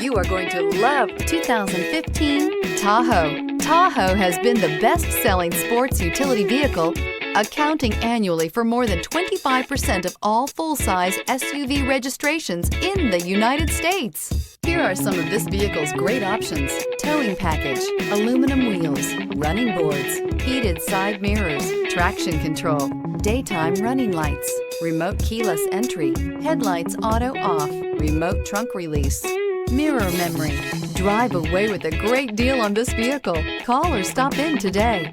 You are going to love 2015 Tahoe. Tahoe has been the best-selling sports utility vehicle, accounting annually for more than 25% of all full-size SUV registrations in the United States. Here are some of this vehicle's great options: towing package, aluminum wheels, running boards, heated side mirrors, traction control, daytime running lights, remote keyless entry, headlights auto off, remote trunk release, mirror memory. Drive away with a great deal on this vehicle. Call or stop in today.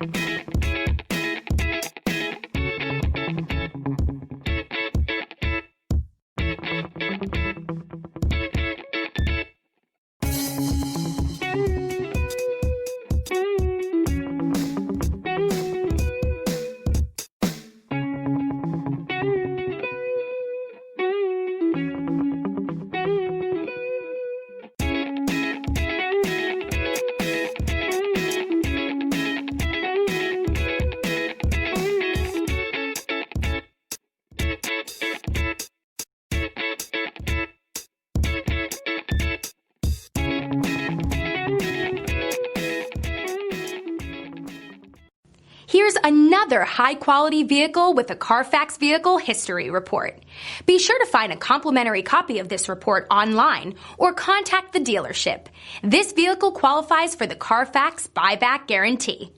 Here's another high-quality vehicle with a Carfax Vehicle History Report. Be sure to find a complimentary copy of this report online or contact the dealership. This vehicle qualifies for the Carfax Buyback Guarantee.